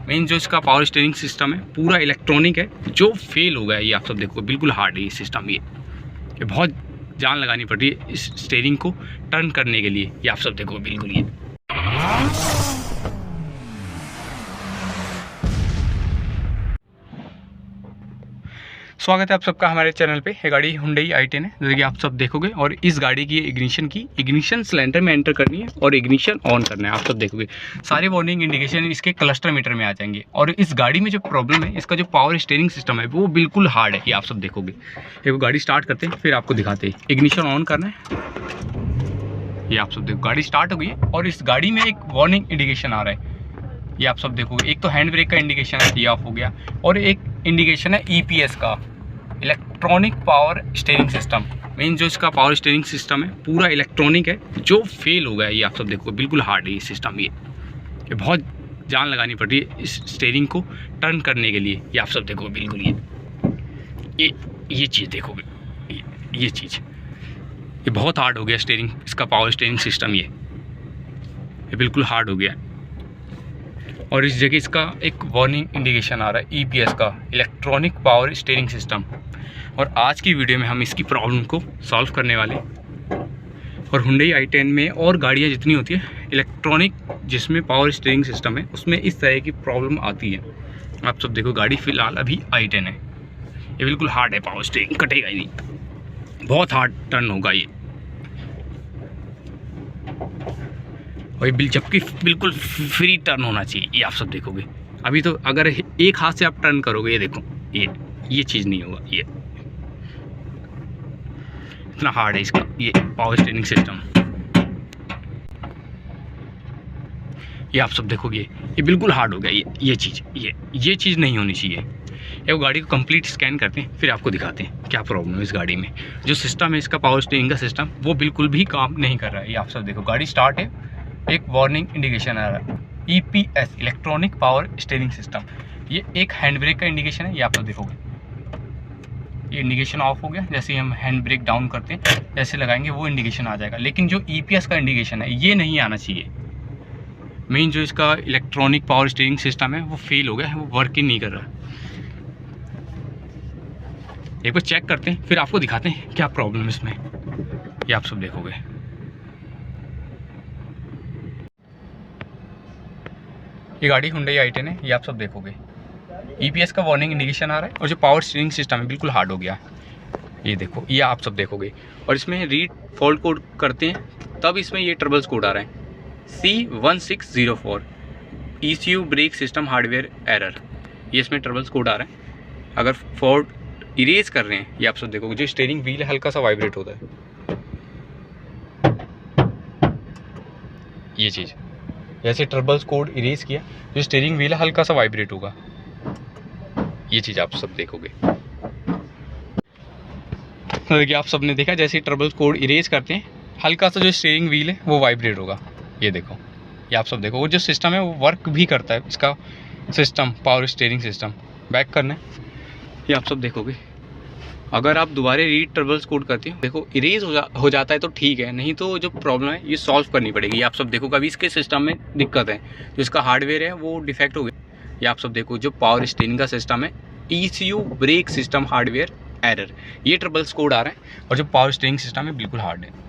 Main जो इसका power steering system है पूरा इलेक्ट्रॉनिक है, जो फेल हो गया है। ये आप सब देखो बिल्कुल हार्ड है ये सिस्टम। ये बहुत जान लगानी पड़ रही है इस स्टीयरिंग को टर्न करने के लिए। ये आप सब देखो बिल्कुल ये स्वागत है आप सबका हमारे चैनल पे। ये गाड़ी Hyundai i10 है, जैसे कि आप सब देखोगे। और इस गाड़ी की इग्निशन सिलेंडर में एंटर करनी है और इग्निशन ऑन करना है। आप सब देखोगे सारे वार्निंग इंडिकेशन इसके क्लस्टर मीटर में आ जाएंगे। और इस गाड़ी में जो प्रॉब्लम है, इसका जो पावर स्टीयरिंग सिस्टम है वो बिल्कुल हार्ड है। ये आप सब देखोगे। ये वो गाड़ी स्टार्ट करते हैं फिर आपको दिखाते हैं। इग्निशन ऑन करना है। ये आप सब देखो गाड़ी स्टार्ट हो गई है और इस गाड़ी में एक वार्निंग इंडिकेशन आ रहा है। ये आप सब देखोगे, एक तो हैंड ब्रेक का इंडिकेशन है, ये ऑफ हो गया। और एक इंडिकेशन है EPS का, electronic power steering system. Main जो इसका पावर स्टीयरिंग सिस्टम है पूरा इलेक्ट्रॉनिक है, जो फेल हो गया है। ये आप सब देखो बिल्कुल हार्ड है ये सिस्टम। ये बहुत जान लगानी पड़ रही है इस स्टीयरिंग को टर्न करने के लिए। ये आप सब देखो बिल्कुल ये चीज़ देखोगे, ये चीज़ ये बहुत हार्ड हो गया स्टीयरिंग, इसका पावर स्टीयरिंग सिस्टम। ये बिल्कुल हार्ड हो गया। और इस जगह इसका एक वार्निंग इंडिकेशन आ रहा है EPS का, इलेक्ट्रॉनिक पावर स्टीयरिंग सिस्टम। और आज की वीडियो में हम इसकी प्रॉब्लम को सॉल्व करने वाले। और Hyundai i10 में और गाड़ियाँ जितनी होती है इलेक्ट्रॉनिक जिसमें पावर स्टीयरिंग सिस्टम है, उसमें इस तरह की प्रॉब्लम आती है। आप सब देखो गाड़ी फ़िलहाल अभी i10 है। ये बिल्कुल हार्ड है, पावर स्टीयरिंग कटेगा ही नहीं, बहुत हार्ड टर्न होगा ये। और जबकि बिल्कुल फ्री टर्न होना चाहिए। ये आप सब देखोगे। अभी तो अगर एक हाथ से आप टर्न करोगे, ये देखो ये चीज़ नहीं होगा। ये इतना हार्ड है इसका ये पावर स्टीयरिंग सिस्टम। ये आप सब देखोगे ये बिल्कुल हार्ड हो गया। ये चीज़ नहीं होनी चाहिए। ये वो गाड़ी को कंप्लीट स्कैन करते हैं फिर आपको दिखाते हैं क्या प्रॉब्लम है इस गाड़ी में। जो सिस्टम है इसका पावर स्टीयरिंग का सिस्टम वो बिल्कुल भी काम नहीं कर रहा है। ये आप सब देखो गाड़ी स्टार्ट है, एक वार्निंग इंडिकेशन आ रहा है EPS, electronic power steering system. ये एक हैंड ब्रेक का इंडिकेशन है। ये आप लोग देखोगे ये इंडिकेशन ऑफ हो गया। जैसे ही हम हैंड ब्रेक डाउन करते हैं, जैसे लगाएंगे वो इंडिकेशन आ जाएगा। लेकिन जो EPS का इंडिकेशन है ये नहीं आना चाहिए। मेन जो इसका इलेक्ट्रॉनिक पावर स्टीयरिंग सिस्टम है वो फेल हो गया है, वो वर्क ही नहीं कर रहा। एक बार चेक करते हैं फिर आपको दिखाते हैं क्या प्रॉब्लम इसमें। ये आप सब देखोगे। ये गाड़ी Hyundai i10 है। ये आप सब देखोगे EPS का वार्निंग इंडिकेशन आ रहा है और जो पावर स्टीयरिंग सिस्टम है बिल्कुल हार्ड हो गया। ये देखो ये आप सब देखोगे। और इसमें रीड फॉल्ट कोड करते हैं तब इसमें ये ट्रबल्स कोड आ रहा है C1604 ECU brake system hardware error. ये इसमें ट्रबल्स कोड आ रहा है। अगर फॉल्ट इरेज कर रहे हैं, ये आप सब देखोगे जो स्टीयरिंग व्हील हल्का सा वाइब्रेट होता है। ये चीज़ जैसे ट्रबल्स कोड इरेज किया, जो स्टीयरिंग व्हील है हल्का सा वाइब्रेट होगा। ये चीज़ आप सब देखोगे। तो देखिए आप सब ने देखा जैसे ट्रबल्स कोड इरेज करते हैं हल्का सा जो स्टीयरिंग व्हील है वो वाइब्रेट होगा। ये देखो ये आप सब देखो। वो जो सिस्टम है वो वर्क भी करता है, इसका system power steering system. Back करना है, ये आप सब देखोगे। अगर आप दोबारा रीड ट्रबल्स कोड करते हो, देखो इरेज हो जाता है तो ठीक है, नहीं तो जो प्रॉब्लम है ये सॉल्व करनी पड़ेगी। ये आप सब देखो कभी इसके सिस्टम में दिक्कत है, जो इसका हार्डवेयर है वो डिफेक्ट हो गया। ये आप सब देखो जो पावर स्टीयरिंग का सिस्टम है ECU brake system hardware error, ये ट्रबल्स कोड आ रहा है। और जो पावर स्टीयरिंग सिस्टम है बिल्कुल हार्ड है।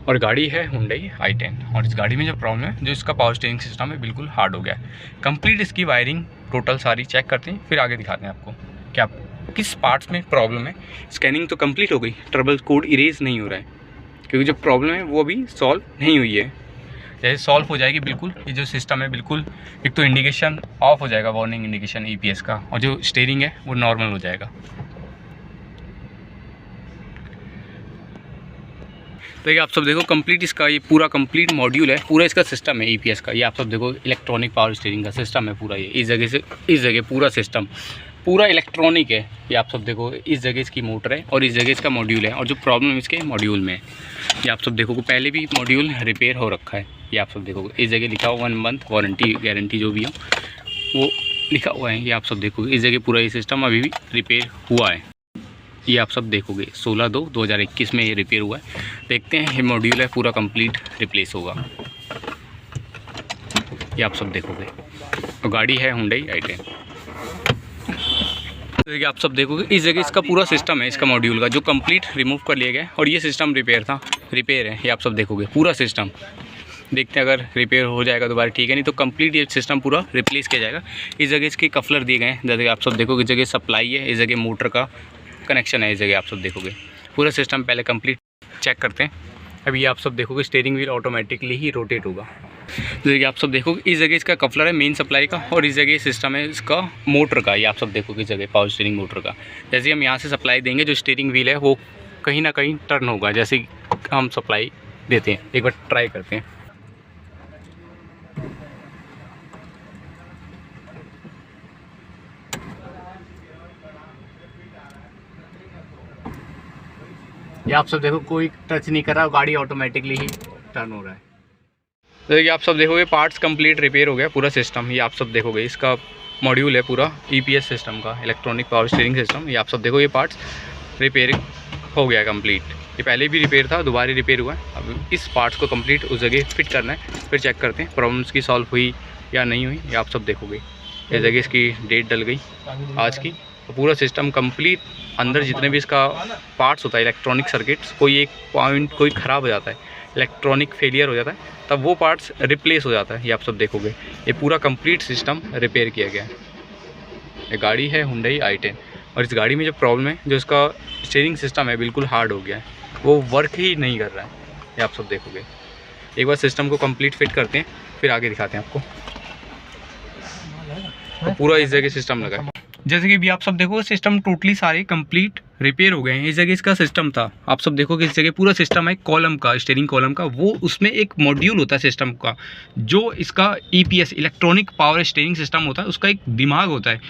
और गाड़ी है Hyundai i10 और इस गाड़ी में जो प्रॉब्लम है, जो इसका पावर स्टीयरिंग सिस्टम है बिल्कुल हार्ड हो गया है। कंप्लीट इसकी वायरिंग टोटल सारी चेक करते हैं फिर आगे दिखाते हैं आपको क्या किस पार्ट्स में प्रॉब्लम है। स्कैनिंग तो कंप्लीट हो गई, ट्रबल कोड इरेज नहीं हो रहा है क्योंकि जो प्रॉब्लम है वो अभी सॉल्व नहीं हुई है। जैसे सॉल्व हो जाएगी बिल्कुल ये जो सिस्टम है बिल्कुल, एक तो इंडिकेशन ऑफ हो जाएगा वार्निंग इंडिकेशन EPS का, और जो स्टीयरिंग है वो नॉर्मल हो जाएगा। देखिए आप सब देखो कंप्लीट इसका ये पूरा कंप्लीट मॉड्यूल है, पूरा इसका सिस्टम है EPS का। ये आप सब देखो इलेक्ट्रॉनिक पावर स्टीयरिंग का सिस्टम है पूरा। ये इस जगह से इस जगह पूरा सिस्टम पूरा इलेक्ट्रॉनिक है। ये आप सब देखो, इस जगह इसकी मोटर है और इस जगह इसका मॉड्यूल है, और जो प्रॉब्लम इसके मॉड्यूल में है ये आप सब देखोगे। पहले भी मॉड्यूल रिपेयर हो रखा है, ये आप सब देखोगे। इस जगह लिखा हुआ 1 मंथ वारंटी गारंटी जो भी हो वो लिखा हुआ है, ये आप सब देखोगे। इस जगह पूरा ये सिस्टम अभी भी रिपेयर हुआ है, ये आप सब देखोगे। 16/2/2021 में ये रिपेयर हुआ है। देखते हैं, ये मॉड्यूल है पूरा कंप्लीट रिप्लेस होगा, ये आप सब देखोगे। तो गाड़ी है Hyundai i10। देखिए आप सब देखोगे, इस जगह इसका पूरा सिस्टम है, इसका मॉड्यूल का जो कंप्लीट रिमूव कर लिया गया है, और ये सिस्टम रिपेयर है, ये आप सब देखोगे पूरा सिस्टम। देखते हैं अगर रिपेयर हो जाएगा दोबारा ठीक है, नहीं तो कंप्लीट ये सिस्टम पूरा रिप्लेस किया जाएगा। इस जगह इसके कफलर दिए गए हैं, जैसे आप सब देखोगे। इस जगह सप्लाई है, इस जगह मोटर का कनेक्शन है, इस जगह आप सब देखोगे। पूरा सिस्टम पहले कंप्लीट चेक करते हैं। अभी आप सब देखोगे स्टीयरिंग व्हील ऑटोमेटिकली ही रोटेट होगा। जैसे कि आप सब देखोगे, इस जगह इसका कफलर है मेन सप्लाई का, और इस जगह सिस्टम है इसका मोटर का, ये आप सब देखोगे। इस जगह पावर स्टीयरिंग मोटर का, जैसे हम यहाँ से सप्लाई देंगे, जो स्टीयरिंग व्हील है वो कहीं ना कहीं टर्न होगा, जैसे हम सप्लाई देते हैं। एक बार ट्राई करते हैं। ये आप सब देखो, कोई टच नहीं कर रहा, गाड़ी ऑटोमेटिकली ही टर्न हो रहा है। जैसे कि आप सब देखोगे, पार्ट्स कंप्लीट रिपेयर हो गया पूरा सिस्टम। ये आप सब देखोगे, इसका मॉड्यूल है पूरा EPS सिस्टम का, इलेक्ट्रॉनिक पावर स्टीयरिंग सिस्टम। ये आप सब देखो, ये पार्ट्स रिपेयरिंग हो गया कंप्लीट। ये पहले भी रिपेयर था, दोबारा रिपेयर हुआ है। अब इस पार्ट्स को कंप्लीट उस जगह फिट करना है, फिर चेक करते हैं प्रॉब्लम्स की सॉल्व हुई या नहीं हुई। ये आप सब देखोगे, इस जगह इसकी डेट डल गई आज की। तो पूरा सिस्टम कंप्लीट, अंदर जितने भी इसका पार्ट्स होता है, इलेक्ट्रॉनिक सर्किट्स, कोई एक पॉइंट कोई ख़राब हो जाता है, इलेक्ट्रॉनिक फेलियर हो जाता है, तब वो पार्ट्स रिप्लेस हो जाता है। ये आप सब देखोगे, ये पूरा कंप्लीट सिस्टम रिपेयर किया गया है। ये गाड़ी है Hyundai i10, और इस गाड़ी में जो प्रॉब्लम है, जो इसका स्टीयरिंग सिस्टम है बिल्कुल हार्ड हो गया है, वो वर्क ही नहीं कर रहा है। ये आप सब देखोगे। एक बार सिस्टम को कंप्लीट फिट करते हैं, फिर आगे दिखाते हैं आपको। तो पूरा इस जगह सिस्टम लगा है, जैसे कि भी आप सब देखो, सिस्टम टोटली सारे कंप्लीट रिपेयर हो गए हैं। इस जगह इसका सिस्टम था, आप सब देखो कि इस जगह पूरा सिस्टम है कॉलम का, स्टीयरिंग कॉलम का। वो उसमें एक मॉड्यूल होता है सिस्टम का, जो इसका EPS electronic power steering system होता है, उसका एक दिमाग होता है।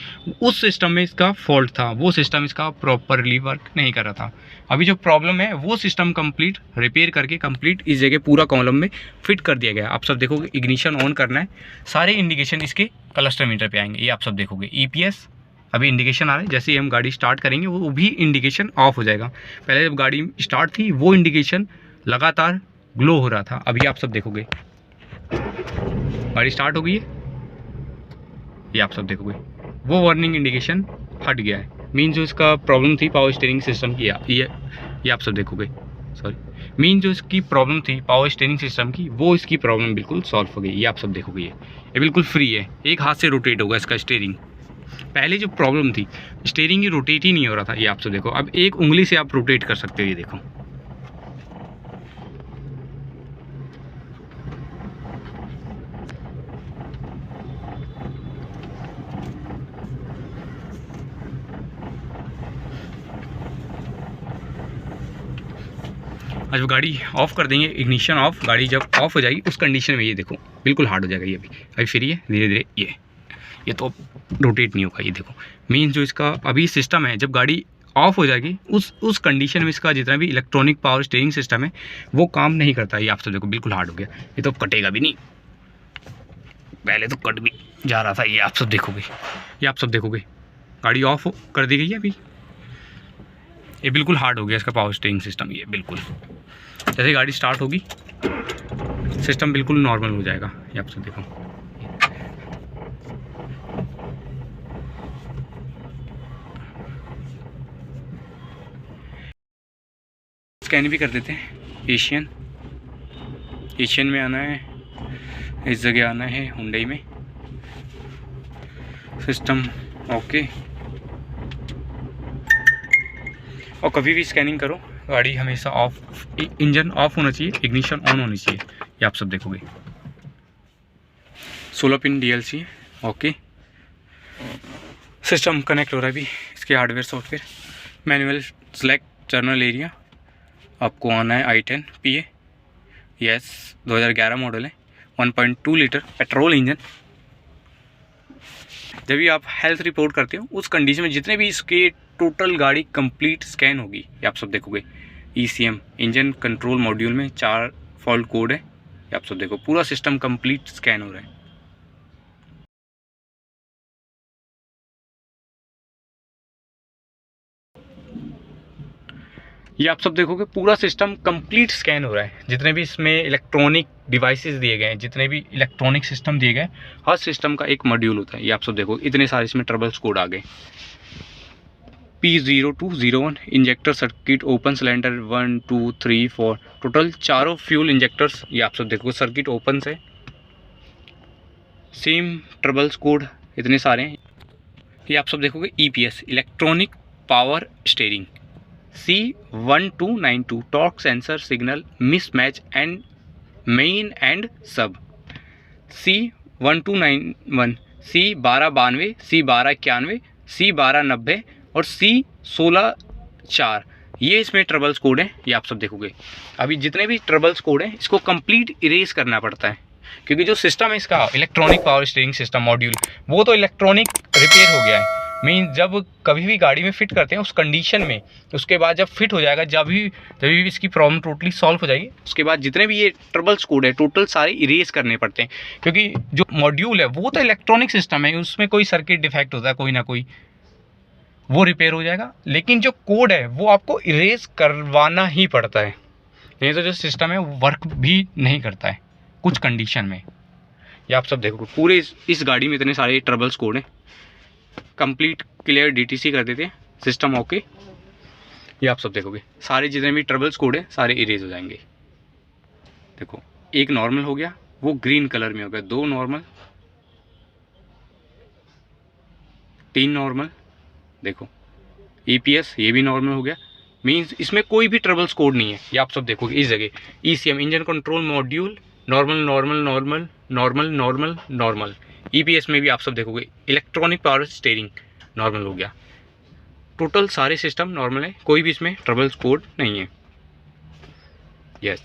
उस सिस्टम में इसका फॉल्ट था, वो सिस्टम इसका प्रॉपरली वर्क नहीं कर रहा था। अभी जो प्रॉब्लम है, वो सिस्टम कंप्लीट रिपेयर करके कंप्लीट इस जगह पूरा कॉलम में फिट कर दिया गया। आप सब देखोगे, इग्निशन ऑन करना है, सारे इंडिकेशन इसके क्लस्टर मीटर पे आएंगे। ये आप सब देखोगे, EPS अभी इंडिकेशन आ रहा है। जैसे ही हम गाड़ी स्टार्ट करेंगे, वो भी इंडिकेशन ऑफ हो जाएगा। पहले जब गाड़ी स्टार्ट थी, वो इंडिकेशन लगातार ग्लो हो रहा था। अभी आप सब देखोगे, गाड़ी स्टार्ट हो गई है, ये आप सब देखोगे, वो वार्निंग इंडिकेशन हट गया है। मीन जो इसका प्रॉब्लम थी पावर स्टीयरिंग सिस्टम की, ये आप सब देखोगे, मीन जो इसकी प्रॉब्लम थी पावर स्टीयरिंग सिस्टम की, वो इसकी प्रॉब्लम बिल्कुल सॉल्व हो गई। ये आप सब देखोगे, ये बिल्कुल फ्री है, एक हाथ से रोटेट होगा इसका स्टीयरिंग। पहले जो प्रॉब्लम थी, स्टीयरिंग ही रोटेट ही नहीं हो रहा था। ये आप सब देखो, अब एक उंगली से आप रोटेट कर सकते हो। ये देखो, आज वो गाड़ी ऑफ कर देंगे, इग्निशन ऑफ, गाड़ी जब ऑफ हो जाएगी उस कंडीशन में ये देखो बिल्कुल हार्ड हो जाएगा। ये अभी फ्री है, धीरे धीरे ये तो रोटेट नहीं होगा। ये देखो, मीन जो इसका अभी सिस्टम है, जब गाड़ी ऑफ हो जाएगी उस कंडीशन में इसका जितना भी इलेक्ट्रॉनिक पावर स्टीयरिंग सिस्टम है वो काम नहीं करता। ये आप सब देखो, बिल्कुल हार्ड हो गया। ये तो कटेगा भी नहीं, पहले तो कट भी जा रहा था। ये आप सब देखोगे, ये आप सब देखोगे, गाड़ी ऑफ कर दी गई है अभी। ये बिल्कुल हार्ड हो गया इसका पावर स्टीयरिंग सिस्टम। ये बिल्कुल जैसे गाड़ी स्टार्ट होगी, सिस्टम बिल्कुल नॉर्मल हो जाएगा। ये आप सब देखो, स्कैन भी कर देते हैं। एशियन में आना है, इस जगह आना है Hyundai में। सिस्टम ओके, और कभी भी स्कैनिंग करो, गाड़ी हमेशा ऑफ, इंजन ऑफ होना चाहिए, इग्निशन ऑन होनी चाहिए। ये आप सब देखोगे, 16 पिन DLC है, ओके। सिस्टम कनेक्ट हो रहा है अभी, इसके hardware software. Manual select journal area, आपको आना है i10 PA, यस 2011 मॉडल है, 1.2 लीटर पेट्रोल इंजन। जब भी आप हेल्थ रिपोर्ट करते हो उस कंडीशन में जितने भी इसके टोटल गाड़ी कंप्लीट स्कैन होगी, ये आप सब देखोगे। ECM इंजन कंट्रोल मॉड्यूल में 4 फॉल्ट कोड है, ये आप सब देखो पूरा सिस्टम कंप्लीट स्कैन हो रहा है। ये आप सब देखोगे पूरा सिस्टम कंप्लीट स्कैन हो रहा है। जितने भी इसमें इलेक्ट्रॉनिक डिवाइसेस दिए गए हैं, जितने भी इलेक्ट्रॉनिक सिस्टम दिए गए, हर सिस्टम का एक मॉड्यूल होता है। ये आप सब देखो इतने सारे इसमें ट्रबल्स कोड आ गए। P0201 injector circuit open cylinder 1 2 3 4 total चारों फ्यूल इंजेक्टर्स, ये आप सब देखो सर्किट ओपन से। सेम ट्रबल्स कोड इतने सारे हैं। ये आप सब देखोगे EPS electronic power steering, C1292 torque sensor signal mismatch and main and सब, C1291 C1292 C1291 C1290 और C164, ये इसमें ट्रबल्स कोड हैं। ये आप सब देखोगे। अभी जितने भी ट्रबल्स कोड हैं इसको कंप्लीट इरेज करना पड़ता है, क्योंकि जो सिस्टम है इसका electronic power steering system module, वो तो इलेक्ट्रॉनिक रिपेयर हो गया है। मीन जब कभी भी गाड़ी में फिट करते हैं उस कंडीशन में, उसके बाद जब फिट हो जाएगा, जब भी इसकी प्रॉब्लम टोटली सॉल्व हो जाएगी, उसके बाद जितने भी ये ट्रबल्स कोड है टोटल सारे इरेज करने पड़ते हैं। क्योंकि जो मॉड्यूल है वो तो इलेक्ट्रॉनिक सिस्टम है, उसमें कोई सर्किट डिफेक्ट होता है कोई ना कोई, वो रिपेयर हो जाएगा। लेकिन जो कोड है वो आपको इरेज करवाना ही पड़ता है, नहीं तो जो सिस्टम है वो वर्क भी नहीं करता है कुछ कंडीशन में। ये आप सब देखो पूरे इस गाड़ी में इतने सारे ट्रबल्स कोड हैं। कंप्लीट क्लियर DTC कर देते हैं सिस्टम ओके। ये आप सब देखोगे सारे जितने भी ट्रबल्स कोड हैं सारे इरेज हो जाएंगे। देखो एक नॉर्मल हो गया, वो ग्रीन कलर में हो गया, 2 नॉर्मल, 3 नॉर्मल, देखो EPS ये भी नॉर्मल हो गया। मीन्स इसमें कोई भी ट्रबल्स कोड नहीं है। ये आप सब देखोगे इस जगह ECM engine control module normal normal normal normal normal normal. EPS में भी आप सब देखोगे इलेक्ट्रॉनिक पावर स्टीयरिंग नॉर्मल हो गया। टोटल सारे सिस्टम नॉर्मल है, कोई भी इसमें ट्रबल्स कोड नहीं है। यस।